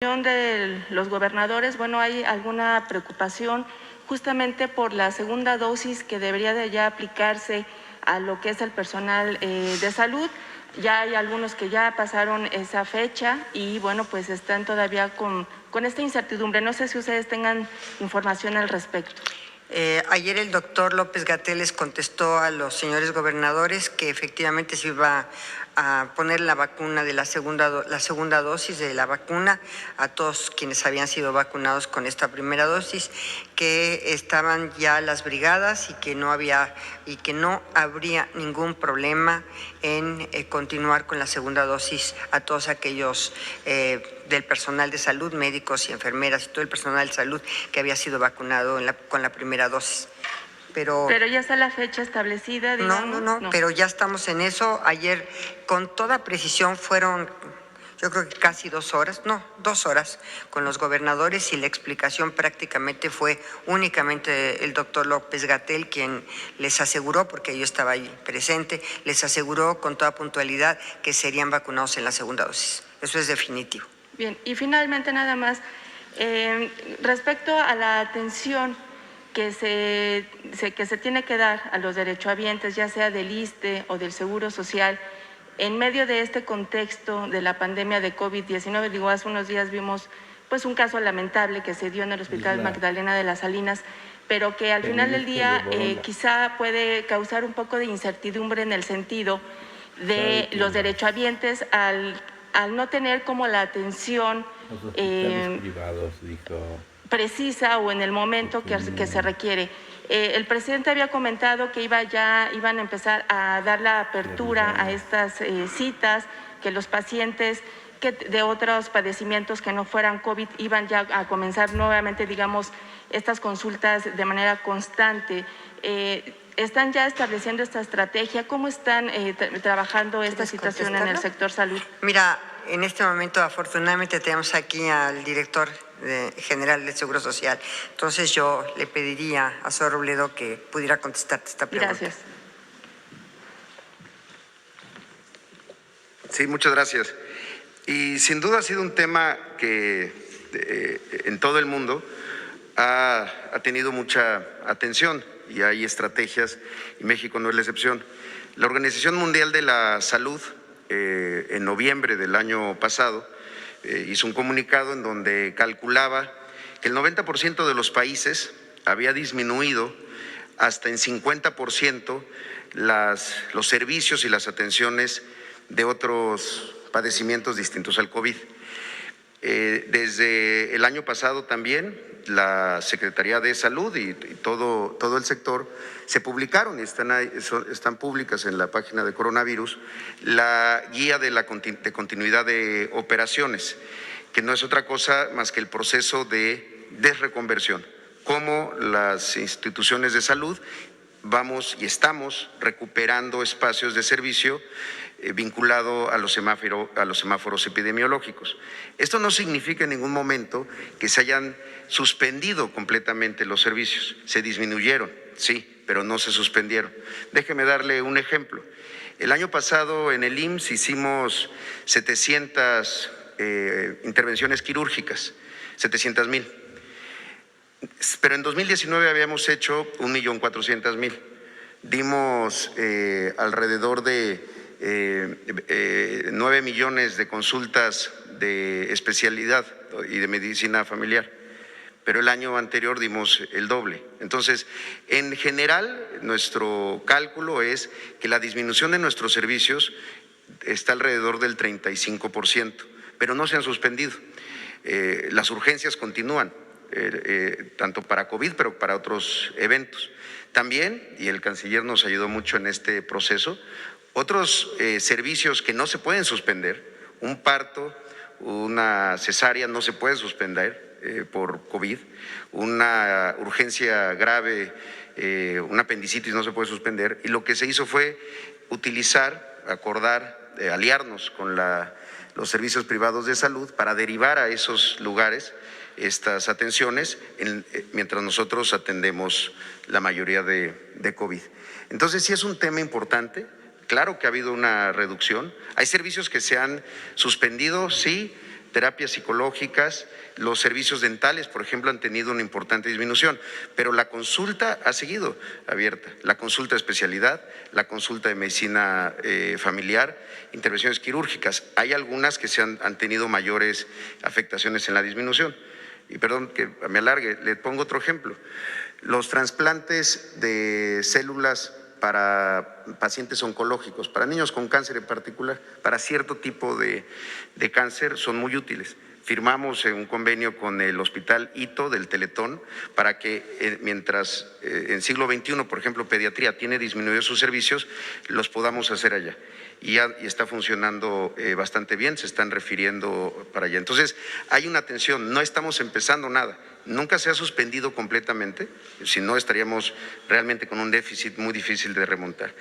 de los gobernadores, bueno, hay alguna preocupación justamente por la segunda dosis que debería de ya aplicarse a lo que es el personal de salud. Ya hay algunos que ya pasaron esa fecha y bueno, pues están todavía con esta incertidumbre. No sé si ustedes tengan información al respecto. Ayer el doctor López-Gatell les contestó a los señores gobernadores que efectivamente se iba a poner la vacuna de la segunda dosis de la vacuna a todos quienes habían sido vacunados con esta primera dosis, que estaban ya las brigadas y que no habría ningún problema en continuar con la segunda dosis a todos aquellos del personal de salud, médicos y enfermeras y todo el personal de salud que había sido vacunado con la primera dosis. Pero ya está la fecha establecida, digamos. No, pero ya estamos en eso. Ayer, con toda precisión, fueron, yo creo que casi 2 horas, no, 2 horas con los gobernadores y la explicación prácticamente fue únicamente el doctor López-Gatell quien les aseguró, porque yo estaba ahí presente, les aseguró con toda puntualidad que serían vacunados en la segunda dosis. Eso es definitivo. Bien, y finalmente nada más, respecto a la atención que se tiene que dar a los derechohabientes, ya sea del ISSSTE o del Seguro Social, en medio de este contexto de la pandemia de COVID-19, digo, hace unos días vimos pues un caso lamentable que se dio en el Hospital Magdalena de las Salinas, pero que al final del día quizá puede causar un poco de incertidumbre en el sentido de los derechohabientes al no tener como la atención privados, dijo, precisa o en el momento que se requiere. El presidente había comentado que iban a empezar a dar la apertura a estas citas, que los pacientes que de otros padecimientos que no fueran COVID iban ya a comenzar nuevamente, digamos, estas consultas de manera constante. ¿Están ya estableciendo esta estrategia? ¿Cómo están trabajando esta situación en el sector salud? Mira, en este momento afortunadamente tenemos aquí al director general del Seguro Social. Entonces yo le pediría a Zoe Robledo que pudiera contestarte esta pregunta. Gracias. Sí, muchas gracias. Y sin duda ha sido un tema que en todo el mundo ha tenido mucha atención y hay estrategias y México no es la excepción. La Organización Mundial de la Salud en noviembre del año pasado hizo un comunicado en donde calculaba que el 90% de los países había disminuido hasta en 50% los servicios y las atenciones de otros padecimientos distintos al COVID. Desde el año pasado también la Secretaría de Salud y todo el sector se publicaron y están públicas en la página de coronavirus la guía de continuidad de operaciones, que no es otra cosa más que el proceso de desreconversión, cómo las instituciones de salud vamos y estamos recuperando espacios de servicio vinculado a los semáforos epidemiológicos. Esto no significa en ningún momento que se hayan suspendido completamente los servicios. Se disminuyeron, sí, pero no se suspendieron. Déjeme darle un ejemplo. El año pasado en el IMSS hicimos 700 intervenciones quirúrgicas, 700,000. Pero en 2019 habíamos hecho 1,400,000. Dimos alrededor de 9 millones de consultas de especialidad y de medicina familiar, pero el año anterior dimos el doble. Entonces, en general, nuestro cálculo es que la disminución de nuestros servicios está alrededor del 35%, pero no se han suspendido. Las urgencias continúan, tanto para COVID, pero para otros eventos. También, y el canciller nos ayudó mucho en este proceso, otros servicios que no se pueden suspender, un parto, una cesárea no se puede suspender por COVID, una urgencia grave, una apendicitis no se puede suspender, y lo que se hizo fue acordar, aliarnos con los servicios privados de salud para derivar a esos lugares estas atenciones mientras nosotros atendemos la mayoría de COVID. Entonces sí es un tema importante. Claro que ha habido una reducción. Hay servicios que se han suspendido, sí, terapias psicológicas, los servicios dentales, por ejemplo, han tenido una importante disminución, pero la consulta ha seguido abierta, la consulta de especialidad, la consulta de medicina familiar, intervenciones quirúrgicas. Hay algunas que han tenido mayores afectaciones en la disminución. Y perdón que me alargue, le pongo otro ejemplo. Los trasplantes de células para pacientes oncológicos, para niños con cáncer en particular, para cierto tipo de cáncer son muy útiles. Firmamos un convenio con el Hospital Ito del Teletón para que mientras en siglo XXI, por ejemplo, pediatría tiene disminuido sus servicios, los podamos hacer allá. Y está funcionando bastante bien, se están refiriendo para allá. Entonces, hay una atención, no estamos empezando nada. Nunca se ha suspendido completamente, si no estaríamos realmente con un déficit muy difícil de remontar.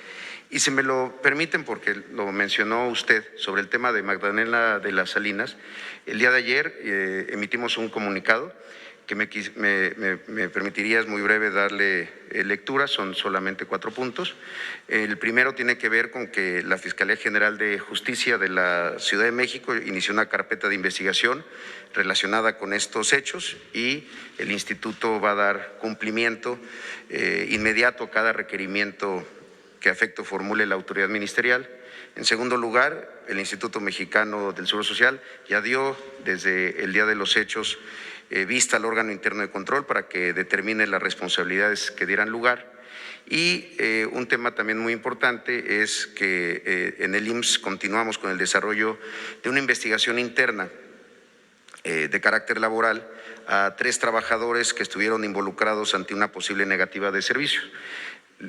Y si me lo permiten, porque lo mencionó usted sobre el tema de Magdalena de las Salinas, el día de ayer emitimos un comunicado que me permitiría, es muy breve, darle lectura, son solamente 4 puntos. El primero tiene que ver con que la Fiscalía General de Justicia de la Ciudad de México inició una carpeta de investigación relacionada con estos hechos y el Instituto va a dar cumplimiento inmediato a cada requerimiento que a efecto formule la autoridad ministerial. En segundo lugar, el Instituto Mexicano del Seguro Social ya dio desde el día de los hechos vista al órgano interno de control para que determine las responsabilidades que dieran lugar. Y un tema también muy importante es que en el IMSS continuamos con el desarrollo de una investigación interna de carácter laboral a 3 trabajadores que estuvieron involucrados ante una posible negativa de servicios.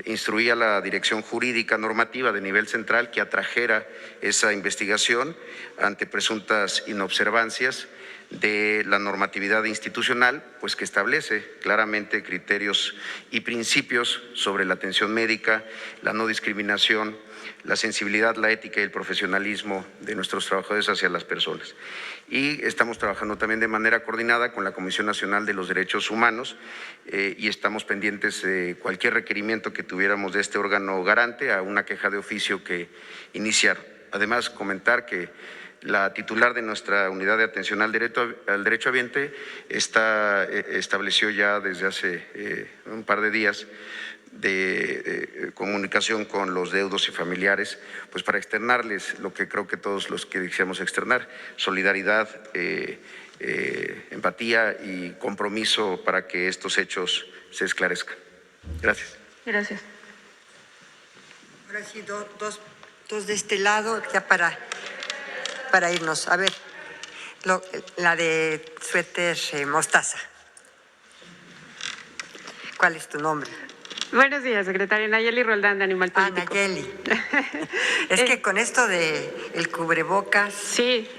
Instruí a la Dirección Jurídica Normativa de nivel central que atrajera esa investigación ante presuntas inobservancias de la normatividad institucional, pues que establece claramente criterios y principios sobre la atención médica, la no discriminación, la sensibilidad, la ética y el profesionalismo de nuestros trabajadores hacia las personas. Y estamos trabajando también de manera coordinada con la Comisión Nacional de los Derechos Humanos y estamos pendientes de cualquier requerimiento que tuviéramos de este órgano garante a una queja de oficio que iniciar. Además, comentar que la titular de nuestra unidad de atención al derecho habiente estableció ya desde hace un par de días de comunicación con los deudos y familiares, pues para externarles lo que creo que todos los que quisiéramos externar, solidaridad, empatía y compromiso para que estos hechos se esclarezcan. Gracias. Gracias. Ahora sí, dos de este lado, ya para irnos. A ver, la de suéter mostaza. ¿Cuál es tu nombre? Buenos días, secretaria. Nayeli Roldán, de Animal Político. Nayeli. Es que con esto de el cubrebocas… Sí,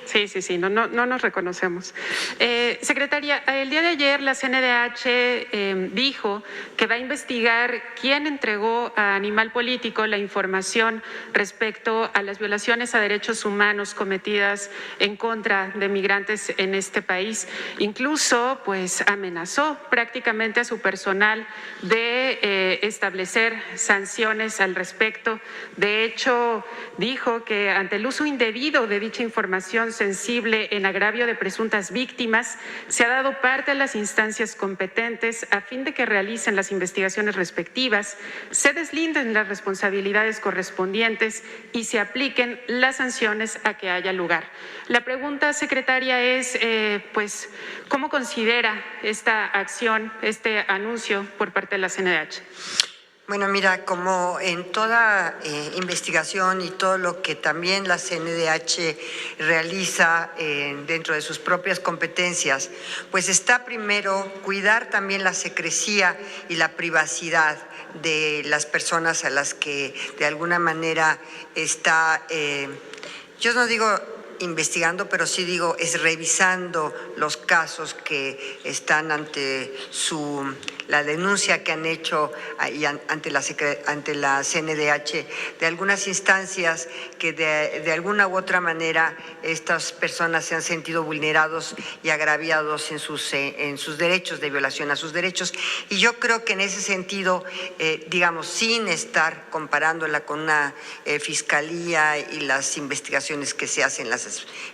no nos reconocemos. Secretaria, el día de ayer la CNDH dijo que va a investigar quién entregó a Animal Político la información respecto a las violaciones a derechos humanos cometidas en contra de migrantes en este país. Incluso, pues, amenazó prácticamente a su personal de establecer sanciones al respecto. De hecho, dijo que ante el uso indebido de dicha información sensible en agravio de presuntas víctimas, se ha dado parte a las instancias competentes a fin de que realicen las investigaciones respectivas, se deslinden las responsabilidades correspondientes y se apliquen las sanciones a que haya lugar. La pregunta, secretaria, es, pues, ¿cómo considera esta acción, este anuncio por parte de la CNDH? Bueno, mira, como en toda investigación y todo lo que también la CNDH realiza dentro de sus propias competencias, pues está primero cuidar también la secrecía y la privacidad de las personas a las que de alguna manera está, yo no digo investigando, pero sí digo, es revisando los casos que están ante la denuncia que han hecho ante la CNDH de algunas instancias que de alguna u otra manera estas personas se han sentido vulnerados y agraviados en sus derechos, de violación a sus derechos. Y yo creo que en ese sentido, digamos, sin estar comparándola con una fiscalía y las investigaciones que se hacen en las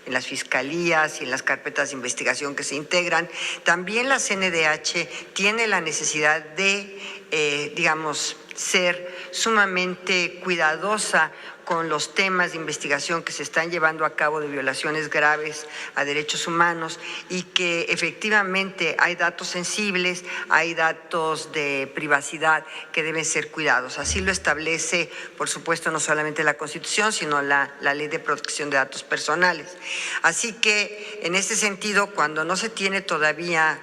en las fiscalías y en las carpetas de investigación que se integran. También la CNDH tiene la necesidad de, digamos, ser sumamente cuidadosa con los temas de investigación que se están llevando a cabo de violaciones graves a derechos humanos y que efectivamente hay datos sensibles, hay datos de privacidad que deben ser cuidados. Así lo establece, por supuesto, no solamente la Constitución, sino la Ley de Protección de Datos Personales. Así que, en ese sentido, cuando no se tiene todavía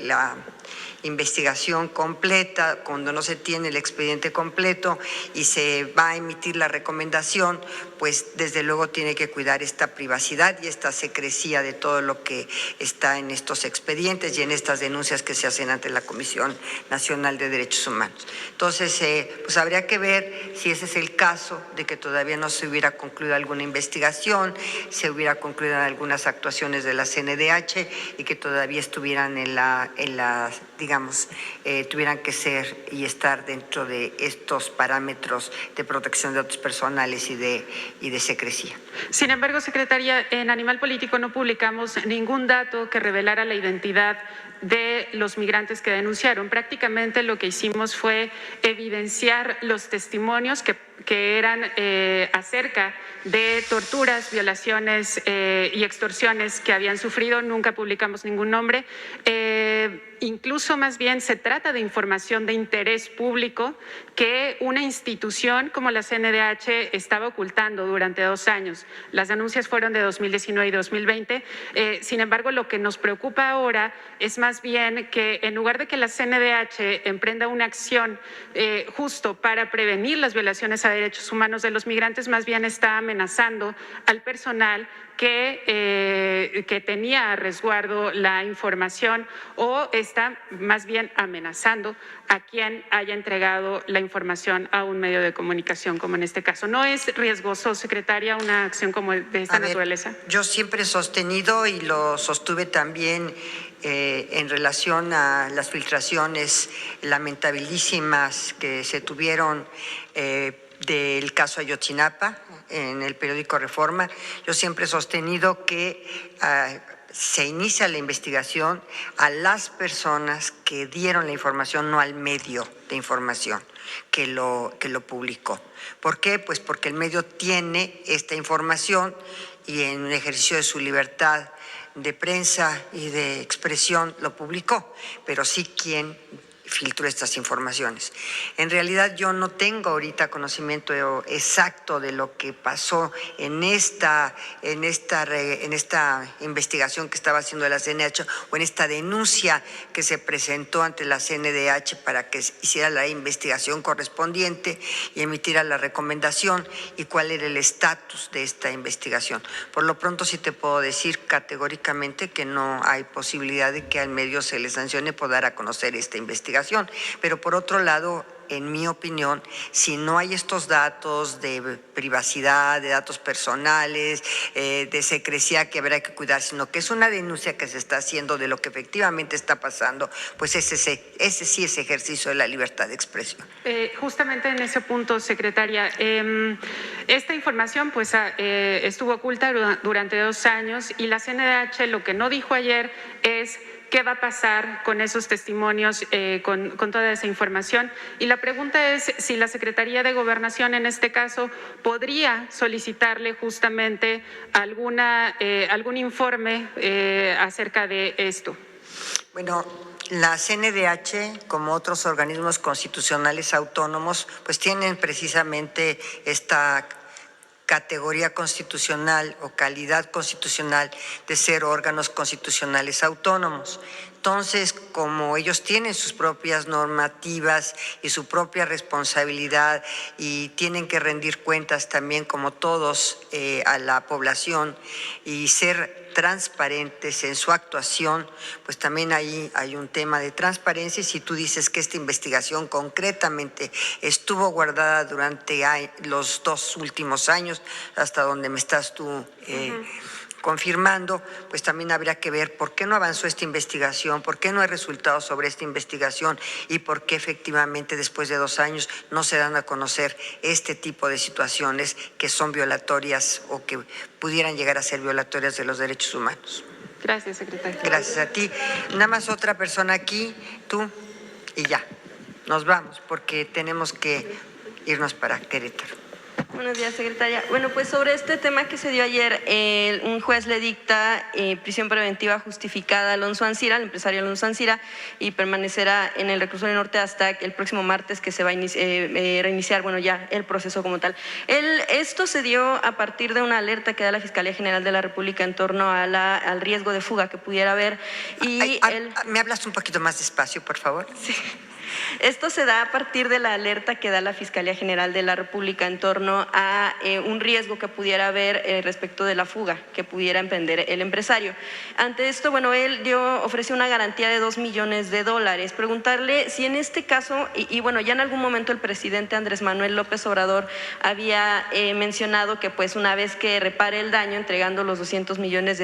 la investigación completa, cuando no se tiene el expediente completo y se va a emitir la recomendación, pues desde luego tiene que cuidar esta privacidad y esta secrecía de todo lo que está en estos expedientes y en estas denuncias que se hacen ante la Comisión Nacional de Derechos Humanos. Entonces, pues habría que ver si ese es el caso de que todavía no se hubiera concluido alguna investigación, se hubiera concluido algunas actuaciones de la CNDH y que todavía estuvieran digamos, tuvieran que ser y estar dentro de estos parámetros de protección de datos personales y de secrecía. Sin embargo, secretaria, en Animal Político no publicamos ningún dato que revelara la identidad de los migrantes que denunciaron. Prácticamente lo que hicimos fue evidenciar los testimonios que eran acerca de torturas, violaciones y extorsiones que habían sufrido. Nunca publicamos ningún nombre. Incluso más bien se trata de información de interés público que una institución como la CNDH estaba ocultando durante 2 años. Las denuncias fueron de 2019 y 2020. Sin embargo, lo que nos preocupa ahora es más bien que en lugar de que la CNDH emprenda una acción justo para prevenir las violaciones a derechos humanos de los migrantes, más bien está amenazando al personal que tenía a resguardo la información o está más bien amenazando a quien haya entregado la información a un medio de comunicación, como en este caso. ¿No es riesgoso, secretaria, una acción como de esta naturaleza? Yo siempre he sostenido y lo sostuve también en relación a las filtraciones lamentabilísimas que se tuvieron del caso Ayotzinapa en el periódico Reforma. Yo siempre he sostenido que se inicia la investigación a las personas que dieron la información, no al medio de información que lo publicó. ¿Por qué? Pues porque el medio tiene esta información y en un ejercicio de su libertad de prensa y de expresión lo publicó, pero sí quien filtró estas informaciones. En realidad yo no tengo ahorita conocimiento exacto de lo que pasó en esta investigación que estaba haciendo la CNDH o en esta denuncia que se presentó ante la CNDH para que hiciera la investigación correspondiente y emitiera la recomendación y cuál era el estatus de esta investigación. Por lo pronto sí te puedo decir categóricamente que no hay posibilidad de que al medio se le sancione por dar a conocer esta investigación. Pero por otro lado, en mi opinión, si no hay estos datos de privacidad, de datos personales, de secrecía que habrá que cuidar, sino que es una denuncia que se está haciendo de lo que efectivamente está pasando, pues ese sí es ejercicio de la libertad de expresión. Justamente en ese punto, secretaria, esta información pues estuvo oculta durante 2 años y la CNDH lo que no dijo ayer es qué va a pasar con esos testimonios, con toda esa información. Y la pregunta es si la Secretaría de Gobernación, en este caso, podría solicitarle justamente algún informe acerca de esto. Bueno, la CNDH, como otros organismos constitucionales autónomos, pues tienen precisamente esta categoría constitucional o calidad constitucional de ser órganos constitucionales autónomos. Entonces, como ellos tienen sus propias normativas y su propia responsabilidad y tienen que rendir cuentas también como todos a la población y ser transparentes en su actuación, pues también ahí hay un tema de transparencia. Y si tú dices que esta investigación concretamente estuvo guardada durante los 2 últimos años, hasta donde me estás tú confirmando, pues también habría que ver por qué no avanzó esta investigación, por qué no hay resultados sobre esta investigación y por qué efectivamente después de 2 años no se dan a conocer este tipo de situaciones que son violatorias o que pudieran llegar a ser violatorias de los derechos humanos. Gracias, secretaria. Gracias a ti. Nada más otra persona aquí, tú y ya. Nos vamos porque tenemos que irnos para Querétaro. Buenos días, secretaria. Bueno, pues sobre este tema que se dio ayer, un juez le dicta prisión preventiva justificada a Alonso Ancira, al empresario Alonso Ancira, y permanecerá en el reclusorio norte hasta el próximo martes, que se va a reiniciar, bueno, ya el proceso como tal. Esto se dio a partir de una alerta que da la Fiscalía General de la República en torno a al riesgo de fuga que pudiera haber. Y ¿Me hablas un poquito más despacio, por favor? Sí. Esto se da a partir de la alerta que da la Fiscalía General de la República en torno a un riesgo que pudiera haber respecto de la fuga que pudiera emprender el empresario. Ante esto, bueno, él ofreció una garantía de $2 millones. Preguntarle si en este caso, y bueno, ya en algún momento el presidente Andrés Manuel López Obrador había mencionado que pues una vez que repare el daño, entregando los $200 millones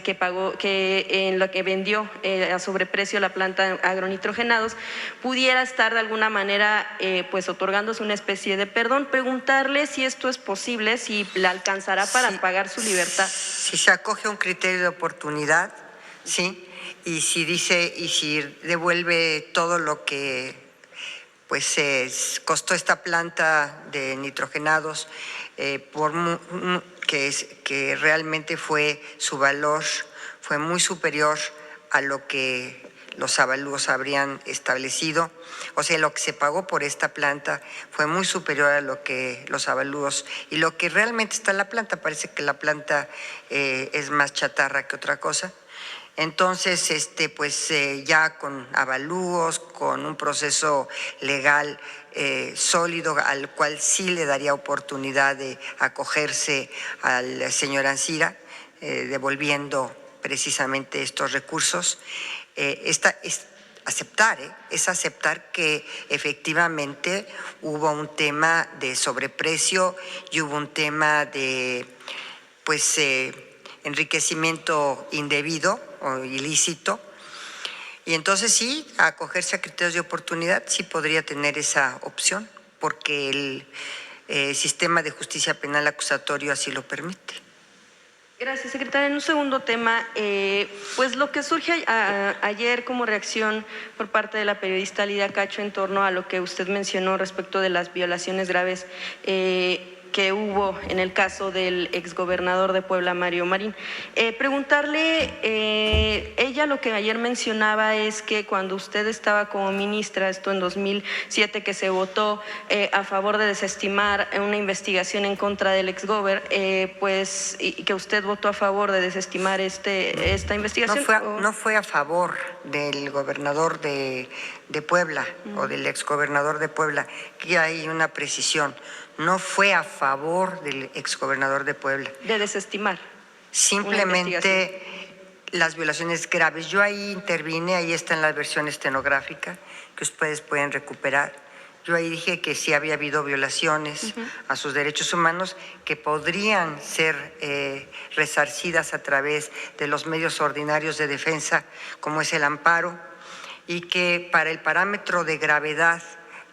que pagó, que en lo que vendió a sobreprecio la planta agronitrogenados, pudiera estar de alguna manera pues otorgándose una especie de perdón. Preguntarle si esto es posible, si le alcanzará para pagar su libertad. Si se acoge a un criterio de oportunidad, sí, y si devuelve todo lo que pues costó esta planta de nitrogenados, que realmente su valor fue muy superior a lo que los avalúos habrían establecido, o sea, lo que se pagó por esta planta fue muy superior a lo que los avalúos y lo que realmente está en la planta. Parece que la planta es más chatarra que otra cosa. Entonces, pues ya con avalúos, con un proceso legal sólido al cual sí le daría oportunidad de acogerse al señor Ancira, devolviendo precisamente estos recursos. Es aceptar que efectivamente hubo un tema de sobreprecio y hubo un tema de pues enriquecimiento indebido o ilícito, y entonces sí, acogerse a criterios de oportunidad sí podría tener esa opción, porque el sistema de justicia penal acusatorio así lo permite. Gracias, secretaria. En un segundo tema, pues lo que surge ayer como reacción por parte de la periodista Lidia Cacho en torno a lo que usted mencionó respecto de las violaciones graves que hubo en el caso del exgobernador de Puebla, Mario Marín. Preguntarle, ella lo que ayer mencionaba es que cuando usted estaba como ministra, esto en 2007, que se votó a favor de desestimar una investigación en contra del exgober, pues, y que usted votó a favor de desestimar esta investigación. No fue a favor del gobernador de Puebla o del exgobernador de Puebla, que hay una precisión. No fue a favor del exgobernador de Puebla. De desestimar. Simplemente las violaciones graves. Yo ahí intervine, ahí está en la versión estenográfica que ustedes pueden recuperar. Yo ahí dije que sí había habido violaciones a sus derechos humanos que podrían ser resarcidas a través de los medios ordinarios de defensa, como es el amparo, y que para el parámetro de gravedad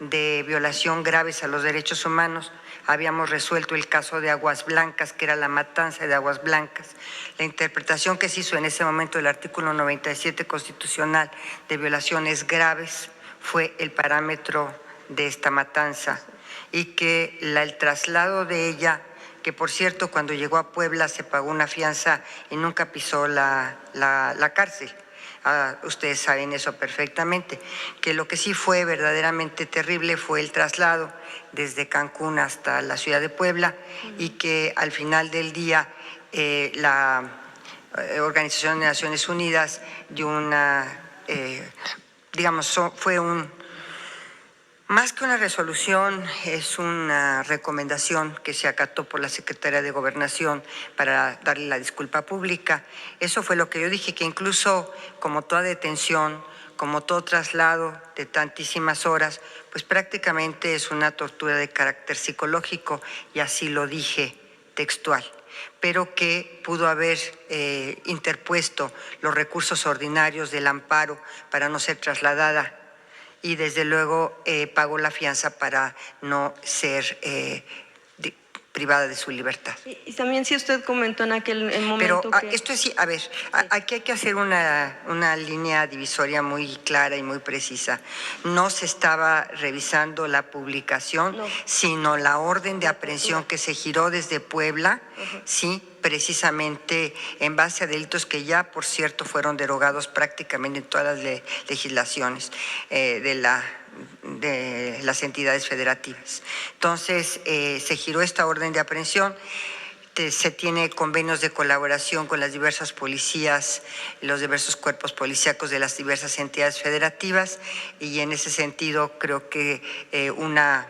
de violación graves a los derechos humanos, habíamos resuelto el caso de Aguas Blancas, que era la matanza de Aguas Blancas. La interpretación que se hizo en ese momento del artículo 97 constitucional de violaciones graves fue el parámetro de esta matanza, y que el traslado de ella, que por cierto cuando llegó a Puebla se pagó una fianza y nunca pisó la cárcel. Ustedes saben eso perfectamente, que lo que sí fue verdaderamente terrible fue el traslado desde Cancún hasta la ciudad de Puebla, y que al final del día la Organización de Naciones Unidas dio fue más que una resolución, es una recomendación que se acató por la Secretaría de Gobernación para darle la disculpa pública. Eso fue lo que yo dije, que incluso como toda detención, como todo traslado de tantísimas horas, pues prácticamente es una tortura de carácter psicológico, y así lo dije textual. pero que pudo haber interpuesto los recursos ordinarios del amparo para no ser trasladada y desde luego pagó la fianza para no ser privada de su libertad. Y también si usted comentó en aquel momento Pero que… esto es, a ver, aquí hay que hacer una línea divisoria muy clara y muy precisa. No se estaba revisando la publicación, No. sino la orden de aprehensión que se giró desde Puebla, sí, precisamente en base a delitos que ya, por cierto, fueron derogados prácticamente en todas las legislaciones de las entidades federativas. Entonces, se giró esta orden de aprehensión. Se tiene convenios de colaboración con las diversas policías, los diversos cuerpos policíacos de las diversas entidades federativas, y en ese sentido creo que una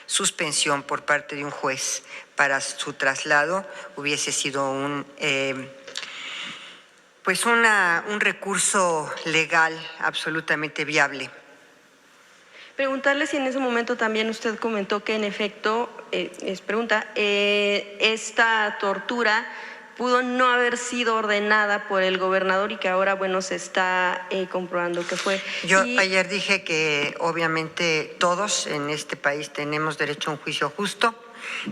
suspensión por parte de un juez para su traslado hubiese sido un recurso legal absolutamente viable. Preguntarle si en ese momento también usted comentó que en efecto, esta tortura pudo no haber sido ordenada por el gobernador y que ahora, bueno, se está comprobando que fue. Yo ayer dije que obviamente todos en este país tenemos derecho a un juicio justo,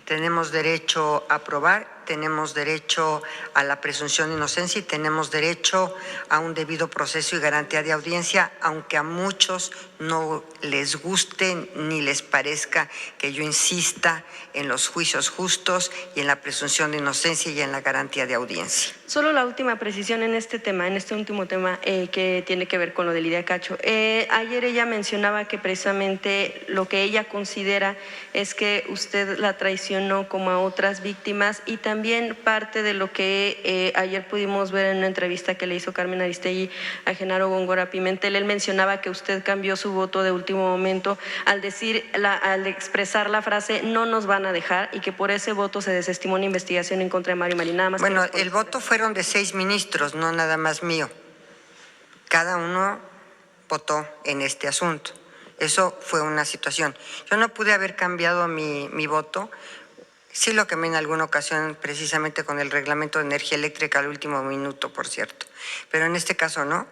tenemos derecho a probar, tenemos derecho a la presunción de inocencia y tenemos derecho a un debido proceso y garantía de audiencia, aunque a muchos no les guste ni les parezca que yo insista en los juicios justos y en la presunción de inocencia y en la garantía de audiencia. Solo la última precisión en este tema, en este último tema que tiene que ver con lo de Lidia Cacho. Ayer ella mencionaba que precisamente lo que ella considera es que usted la traicionó como a otras víctimas y también parte de lo que ayer pudimos ver en una entrevista que le hizo Carmen Aristegui a Genaro Góngora Pimentel. Él mencionaba que usted cambió su voto de último momento al expresar la frase "no nos van a dejar" y que por ese voto se desestimó una investigación en contra de Mario Marín. Nada más. Bueno, el voto fueron de 6 ministros, no nada más mío. Cada uno votó en este asunto. Eso fue una situación. Yo no pude haber cambiado mi voto. Sí lo quemé en alguna ocasión, precisamente con el reglamento de energía eléctrica al último minuto, por cierto. Pero en este caso no.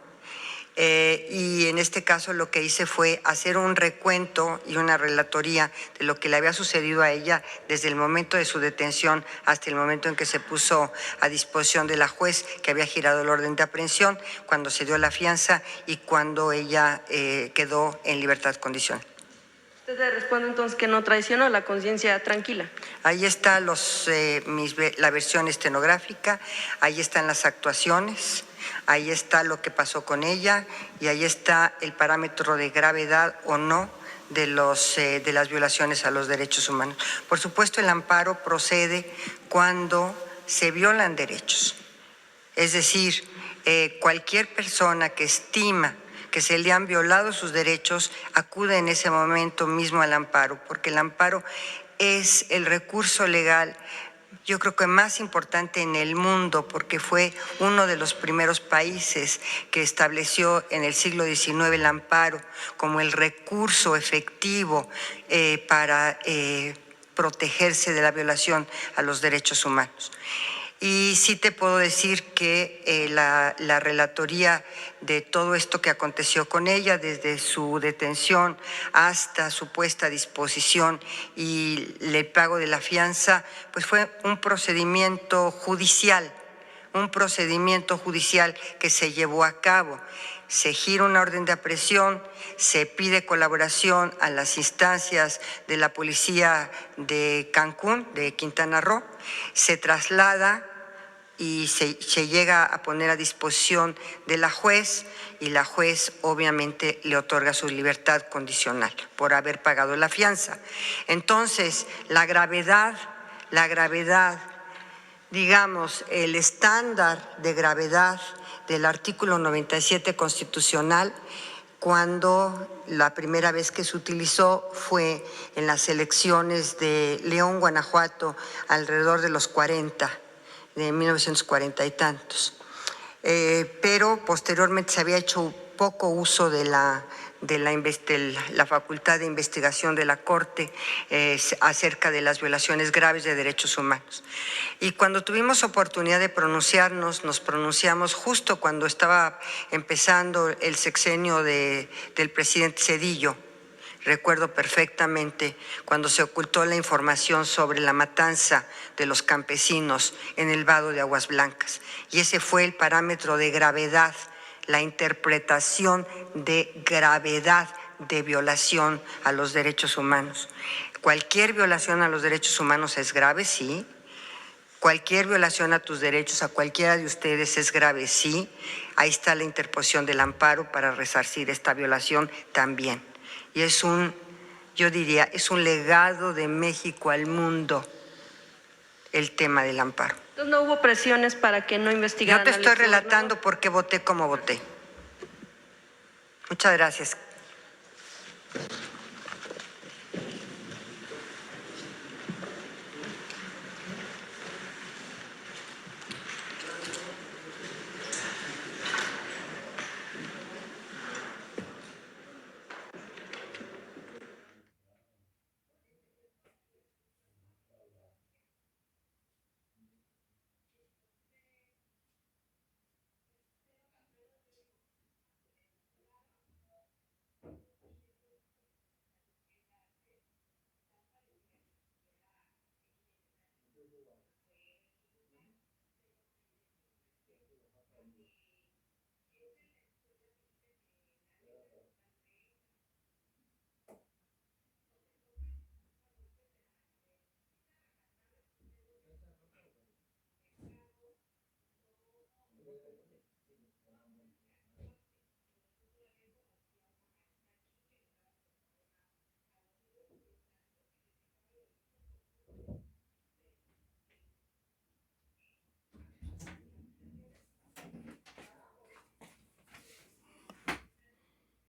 Y en este caso lo que hice fue hacer un recuento y una relatoría de lo que le había sucedido a ella desde el momento de su detención hasta el momento en que se puso a disposición de la juez que había girado el orden de aprehensión, cuando se dio la fianza y cuando ella quedó en libertad condicional. Usted le responde entonces que no traicionó, la conciencia tranquila. Ahí está la versión estenográfica, ahí están las actuaciones, ahí está lo que pasó con ella y ahí está el parámetro de gravedad o no de las violaciones a los derechos humanos. Por supuesto, el amparo procede cuando se violan derechos. Es decir, cualquier persona que estima que se le han violado sus derechos acude en ese momento mismo al amparo, porque el amparo es el recurso legal, yo creo que más importante en el mundo, porque fue uno de los primeros países que estableció en el siglo XIX el amparo como el recurso efectivo para protegerse de la violación a los derechos humanos. Y sí te puedo decir que la relatoría de todo esto que aconteció con ella, desde su detención hasta su puesta a disposición y el pago de la fianza, pues fue un procedimiento judicial que se llevó a cabo. Se gira una orden de aprehensión, se pide colaboración a las instancias de la policía de Cancún, de Quintana Roo, se traslada y se llega a poner a disposición de la juez y la juez obviamente le otorga su libertad condicional por haber pagado la fianza. Entonces, la gravedad, digamos, el estándar de gravedad del artículo 97 constitucional, cuando la primera vez que se utilizó fue en las elecciones de León, Guanajuato, alrededor de los 40, de 1940 y tantos. Pero posteriormente se había hecho poco uso de la facultad de investigación de la Corte acerca de las violaciones graves de derechos humanos. Y cuando tuvimos oportunidad de pronunciarnos, nos pronunciamos justo cuando estaba empezando el sexenio del presidente Zedillo. Recuerdo perfectamente cuando se ocultó la información sobre la matanza de los campesinos en el vado de Aguas Blancas. Y ese fue el parámetro de gravedad, la interpretación de gravedad de violación a los derechos humanos. Cualquier violación a los derechos humanos es grave, sí. Cualquier violación a tus derechos, a cualquiera de ustedes, es grave, sí. Ahí está la interposición del amparo para resarcir esta violación también. Y yo diría, es un legado de México al mundo el tema del amparo. Entonces, ¿no hubo presiones para que no investigaran? Yo te estoy relatando por qué voté como voté. Muchas gracias.